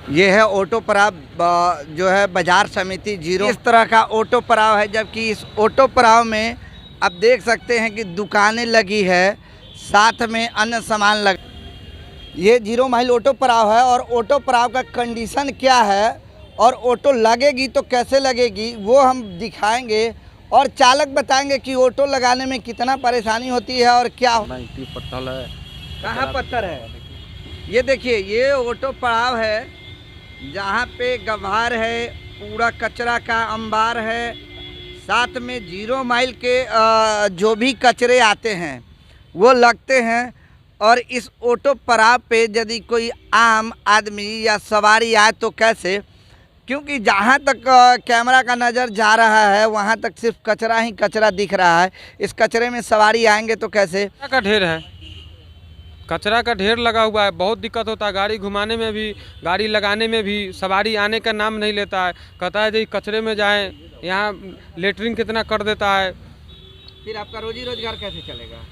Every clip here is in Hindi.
ये है ऑटो पड़ाव जो है बाजार समिति जीरो। इस तरह का ऑटो पड़ाव है, जबकि इस ऑटो पड़ाव में आप देख सकते हैं कि दुकानें लगी है, साथ में अन्य सामान लग। ये 0 माइल ऑटो पड़ाव है और ऑटो पड़ाव का कंडीशन क्या है और ऑटो लगेगी तो कैसे लगेगी वो हम दिखाएंगे और चालक बताएंगे कि ऑटो लगाने में कितना परेशानी होती है और क्या। पत्थर है। कहाँ पत्थर है? ये देखिए, ये ऑटो पड़ाव है जहाँ पे गभार है, पूरा कचरा का अंबार है, साथ में 0 माइल के जो भी कचरे आते हैं वो लगते हैं। और इस ऑटो पड़ाव पे यदि कोई आम आदमी या सवारी आए तो कैसे, क्योंकि जहाँ तक कैमरा का नज़र जा रहा है वहाँ तक सिर्फ कचरा ही कचरा दिख रहा है। इस कचरे में सवारी आएंगे तो कैसे? का ढेर है, कचरा का ढेर लगा हुआ है, बहुत दिक्कत होता है। गाड़ी घुमाने में भी, गाड़ी लगाने में भी सवारी आने का नाम नहीं लेता है। कहता है जी कचरे में जाएं, यहाँ लेटरिन कितना कर देता है। फिर आपका रोजी रोजगार कैसे चलेगा?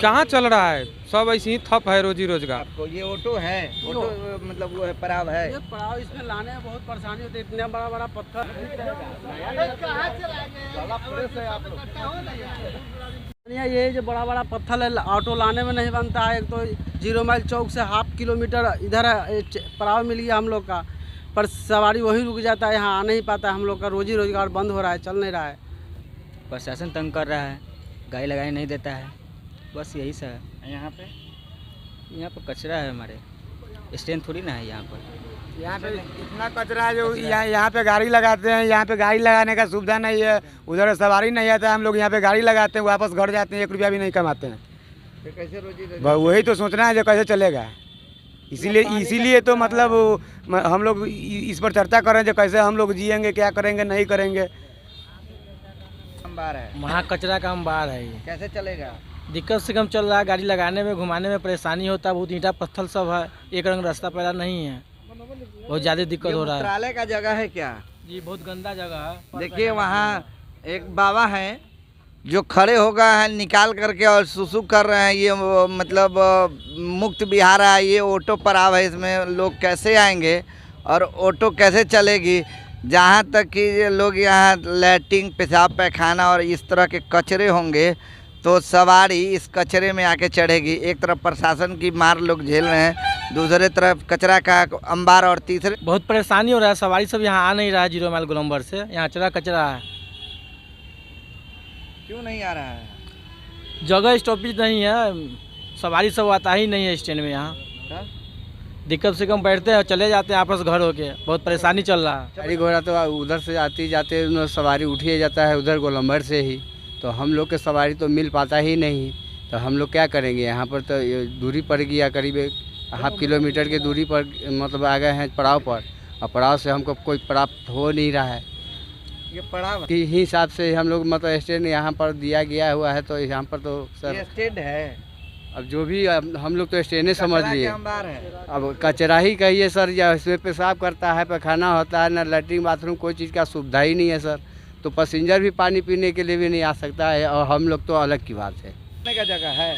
कहाँ चल रहा है, सब ऐसे ही ठप है रोजी रोजगार। आपको ये ऑटो है, ऑटो मतलब वो है पड़ाव है। ये पड़ाव इसमें लाने में बहुत परेशानी होती है, इतना बड़ा बड़ा पत्थर। ये जो बड़ा बड़ा पत्थर है, ऑटो लाने में नहीं बनता है। एक तो 0 माइल चौक से ½ किलोमीटर इधर पड़ाव मिल गया हम लोग का, पर सवारी वही रुक जाता है, यहाँ आ नहीं पाता। हम लोग का रोजी रोजगार बंद हो रहा है, चल नहीं रहा है। प्रशासन तंग कर रहा है, गाड़ी लगाने नहीं देता है, बस यही सब है। यहाँ पर कचरा है, हमारे स्टैंड थोड़ी ना है यहाँ पर। यहाँ पे इतना कचरा है जो यहाँ पे गाड़ी लगाते हैं, यहाँ पे गाड़ी लगाने का सुविधा नहीं है, उधर सवारी नहीं आता है। हम लोग यहाँ पे गाड़ी लगाते हैं, वापस घर जाते हैं, 1 रुपया भी नहीं कमाते हैं। तो कैसे रोजी? वही तो सोचना है जो कैसे चलेगा। इसीलिए तो मतलब हम लोग इस पर चर्चा कर रहे हैं जो कैसे हम लोग जिएंगे, क्या करेंगे, नहीं करेंगे। अंबार है, वहाँ कचरा का अंबार है, ये कैसे चलेगा? दिक्कत से कम चल रहा है। गाड़ी लगाने में, घुमाने में परेशानी होता है, बहुत ईंटा पत्थर सब है, एक रंग रास्ता पैदा नहीं है, बहुत ज़्यादा दिक्कत हो रहा है। मूत्रालय का जगह है क्या? जी बहुत गंदा जगह है। देखिए वहाँ एक बाबा हैं जो खड़े हो गए हैं निकाल करके और सुसु कर रहे हैं। ये मतलब मुक्त विहार है, ये ऑटो पड़ाव है, इसमें लोग कैसे आएंगे और ऑटो कैसे चलेगी? जहाँ तक कि ये लोग यहाँ लैट्रिन, पेशाब, पैखाना और इस तरह के कचरे होंगे तो सवारी इस कचरे में आके चढ़ेगी। एक तरफ प्रशासन की मार लोग झेल रहे हैं, दूसरे तरफ कचरा का अंबार और तीसरे बहुत परेशानी हो रहा है। सवारी सब यहाँ आ नहीं रहा है 0 माइल गोलंबर से, यहाँ कचरा कचरा है। क्यों नहीं आ रहा है? जगह स्टॉपेज नहीं है, सवारी सब आता ही नहीं है स्टैंड में। यहाँ दिक्कत से कम बैठते हैं और चले जाते हैं आपस घर होके, बहुत परेशानी चल रहा है। गाड़ी घोड़ा तो उधर से आते जाते सवारी उठिए जाता है उधर गोलंबर से ही, तो हम लोग के सवारी तो मिल पाता ही नहीं। तो हम लोग क्या करेंगे? यहाँ पर तो दूरी पड़ गया, करीब ½ किलोमीटर की दूरी पर मतलब आ गए हैं पड़ाव पर, और पड़ाव से हमको कोई प्राप्त हो नहीं रहा है। ये पड़ाव कि ही हिसाब से हम लोग मतलब स्टैंड यहाँ पर दिया गया हुआ है, तो यहाँ पर तो सर स्टैंड है, अब जो भी हम लोग तो स्टैंड समझ लिए। अंबार है, अब कचरा ही कहिए सर, या इसमें पेशाब करता है, पैखाना होता है, ना लैट्रिन बाथरूम, कोई चीज़ का सुविधा ही नहीं है सर। तो पैसेंजर भी पानी पीने के लिए भी नहीं आ सकता है, और हम लोग तो अलग की बात है। का जगह है,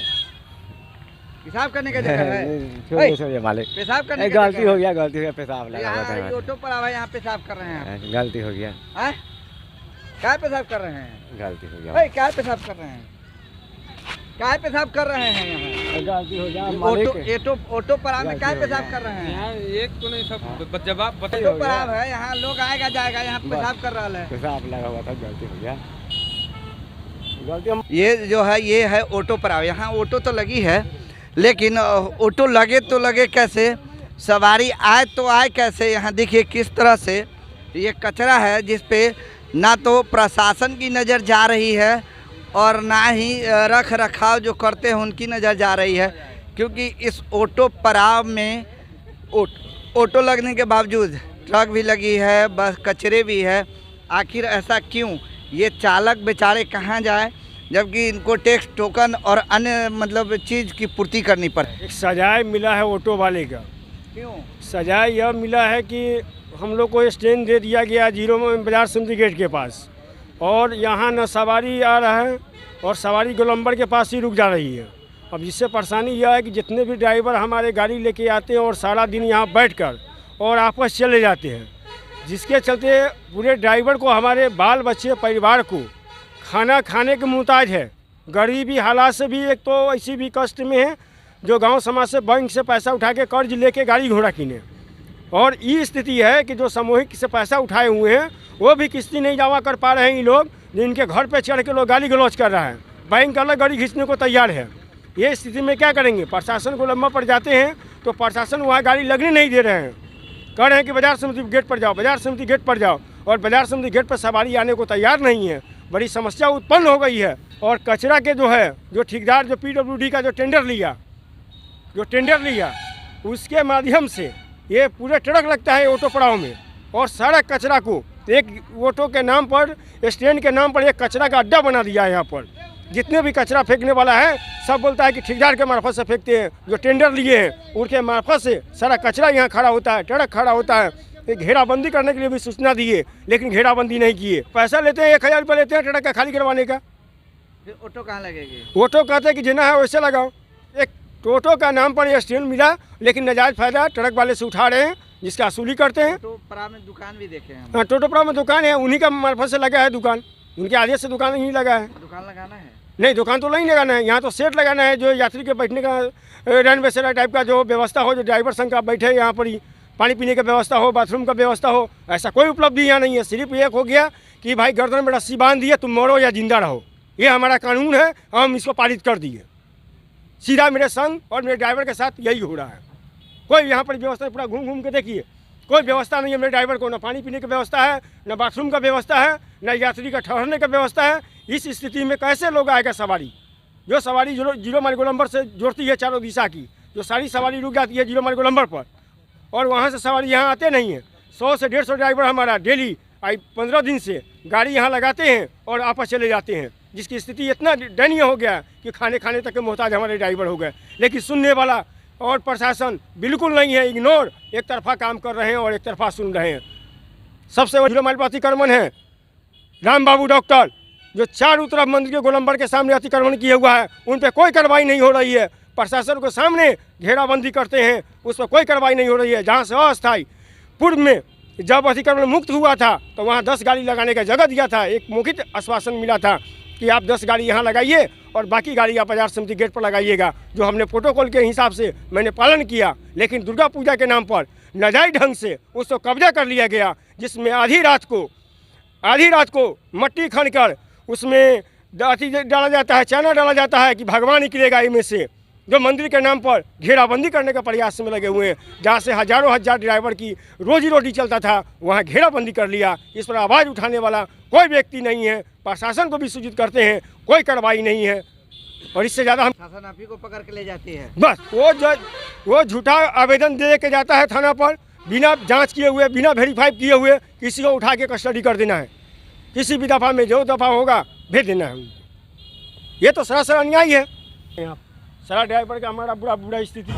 पेशाब करने का जगह है, मालिक पेशाब करने का गलती हो गया, गलती हो पेशाब लगा हुआ था। ऑटो पड़ा हुआ है, यहाँ पेशाब कर रहे हैं। गलती हो गया, क्या पेशाब कर रहे हैं? गलती हो गया, क्या पेशाब कर रहे हैं? क्या पेशाब कर रहे हैं यहाँ? गलती हो गया। ऑटो पड़ाव में क्या पेशाब कर रहे हैं? यहाँ एक तो नहीं, सब जवाब ऑटो पड़ाव है, यहाँ लोग आएगा जाएगा, यहाँ पेशाब कर रहा है, पेशाब लगा हुआ था, गलती हो गया, गलती। ये जो है ये है ऑटो पड़ाव। यहाँ ऑटो तो लगी है, लेकिन ऑटो लगे तो लगे कैसे, सवारी आए तो आए कैसे? यहाँ देखिए किस तरह से ये कचरा है, जिस पे ना तो प्रशासन की नज़र जा रही है और ना ही रख रखाव जो करते हैं उनकी नज़र जा रही है। क्योंकि इस ऑटो पड़ाव में ऑटो लगने के बावजूद ट्रक भी लगी है, बस कचरे भी है। आखिर ऐसा क्यों? ये चालक बेचारे कहाँ जाए, जबकि इनको टैक्स, टोकन और अन्य मतलब चीज़ की पूर्ति करनी पड़े। एक सजाए मिला है ऑटो वाले का। क्यों सजाए यह मिला है कि हम लोग को स्टैंड दे दिया गया 0 माइल बाजार समिति गेट के पास, और यहाँ न सवारी आ रहा है और सवारी गोलंबर के पास ही रुक जा रही है। अब जिससे परेशानी यह है कि जितने भी ड्राइवर हमारे गाड़ी लेके आते हैं और सारा दिन यहाँ बैठकर और आपस चले जाते हैं, जिसके चलते पूरे ड्राइवर को, हमारे बाल बच्चे परिवार को खाना खाने के मुहताज है। गरीबी हालात से भी एक तो ऐसी भी कष्ट में है जो गांव समाज से बैंक से पैसा उठा के कर्ज लेके गाड़ी घोड़ा किने, और ये स्थिति है कि जो सामूहिक से पैसा उठाए हुए हैं वो भी किस्ती नहीं जमा कर पा रहे हैं। ये लोग जिनके घर पे चढ़ के लोग गाली गलौज कर रहा है, बैंक अलग गाड़ी खींचने को तैयार है। ये स्थिति में क्या करेंगे? प्रशासन को लम्बा पड़ जाते हैं तो प्रशासन वहाँ गाड़ी लगने नहीं दे रहे हैं, कह रहे हैं कि बाजार समिति गेट पर जाओ, बाजार समिति गेट पर जाओ, और बाजार समिति गेट पर सवारी आने को तैयार नहीं है। बड़ी समस्या उत्पन्न हो गई है। और कचरा के जो है, जो ठेकेदार, जो PWD का जो टेंडर लिया उसके माध्यम से ये पूरे ट्रक लगता है ऑटो पड़ाव में, और सारा कचरा को एक ऑटो के नाम पर, स्टैंड के नाम पर एक कचरा का अड्डा बना दिया है। यहाँ पर जितने भी कचरा फेंकने वाला है सब बोलता है कि ठेकेदार के मार्फत से फेंकते हैं, जो टेंडर लिए हैं उनके मार्फत से सारा कचरा यहाँ खड़ा होता है, ट्रक खड़ा होता है। घेराबंदी करने के लिए भी सूचना दिए, लेकिन घेराबंदी नहीं किए। पैसा लेते हैं, 1000 रुपये लेते हैं ट्रक का खाली करवाने का। फिर ऑटो कहाँ लगेगी? ऑटो कहते हैं कि जिना है वैसे लगाओ। एक टोटो का नाम पर ये स्टैंड मिला, लेकिन नाजायज फायदा ट्रक वाले से उठा रहे हैं, जिसका वसूली करते हैं। ऑटो पड़ा में दुकान भी देखे हैं हम। हाँ, टोटो पड़ा में दुकान है, उन्हीं का मार्फत से लगा है दुकान, उनके आदेश से दुकान नहीं लगा है। दुकान लगाना है? नहीं, दुकान तो नहीं लगाना है, यहाँ तो सेट लगाना है, जो यात्री के बैठने का रैन बसेरा टाइप का जो व्यवस्था हो, जो ड्राइवर संघ का बैठे यहाँ पर ही, पानी पीने की व्यवस्था हो, बाथरूम का व्यवस्था हो। ऐसा कोई उपलब्धि यहाँ नहीं है। सिर्फ एक हो गया कि भाई गर्दन में रस्सी बांध दिए, तुम मरो या जिंदा रहो, ये हमारा कानून है, हम इसको पारित कर दिए। सीधा मेरे संग और मेरे ड्राइवर के साथ यही हो रहा है। कोई यहाँ पर व्यवस्था, पूरा घूम घूम के देखिए, कोई व्यवस्था नहीं है मेरे ड्राइवर को। न पानी पीने की व्यवस्था है, न बाथरूम का व्यवस्था है, न यात्री का ठहरने का व्यवस्था है। इस स्थिति में कैसे लोग आएगा सवारी? जो सवारी जीरो माइल गोलंबर से जोड़ती है चारों दिशा की, जो सारी सवारी रुक जाती है जीरो माइल गोलंबर पर, और वहाँ से सवारी यहाँ आते नहीं है। 100 से 150 ड्राइवर हमारा डेली 15 दिन से गाड़ी यहाँ लगाते हैं और आपस चले जाते हैं, जिसकी स्थिति इतना दयनीय हो गया कि खाने तक के मोहताज हमारे ड्राइवर हो गए। लेकिन सुनने वाला और प्रशासन बिल्कुल नहीं है, इग्नोर, एक तरफा काम कर रहे हैं और एक तरफा सुन रहे हैं। सबसे जीरो माइल पर अतिक्रमण है राम बाबू डॉक्टर, जो चारों तरफ मंदिर के गोलंबर के सामने अतिक्रमण किया हुआ है, उन पर कोई कार्रवाई नहीं हो रही है। प्रशासन को सामने घेराबंदी करते हैं, उस पर कोई कार्रवाई नहीं हो रही है। जहाँ से अस्थायी पूर्व में जब अतिक्रमण मुक्त हुआ था तो वहाँ 10 गाड़ी लगाने का जगह दिया था, एक मौखिक आश्वासन मिला था कि आप 10 गाड़ी यहाँ लगाइए और बाकी गाड़ी आप बाजार समिति गेट पर लगाइएगा, जो हमने प्रोटोकॉल के हिसाब से मैंने पालन किया। लेकिन दुर्गा पूजा के नाम पर नाजायज ढंग से उसको कब्जा कर लिया गया, जिसमें आधी रात को मट्टी खनकर उसमें डाला जाता है, चना डाला जाता है कि भगवान निकलेगा इनमें से, जो मंदिर के नाम पर घेराबंदी करने का प्रयास में लगे हुए हैं। जहाँ से हजारों हजार ड्राइवर की रोजी रोटी चलता था, वहाँ घेराबंदी कर लिया। इस पर आवाज़ उठाने वाला कोई व्यक्ति नहीं है। प्रशासन को भी सूचित करते हैं, कोई कार्रवाई नहीं है। और इससे ज़्यादा हम शासन आप ही को पकड़ के ले जाती है। बस वो झूठा आवेदन दे के जाता है थाना पर, बिना जांच किए हुए, बिना वेरीफाई किए हुए किसी को उठा के कस्टडी कर देना है। किसी भी दफ़ा में जो दफ़ा होगा भेज देना है उनको। ये तो सरासर अन्याय है। सारा ड्राइवर का हमारा बुरा स्थिति।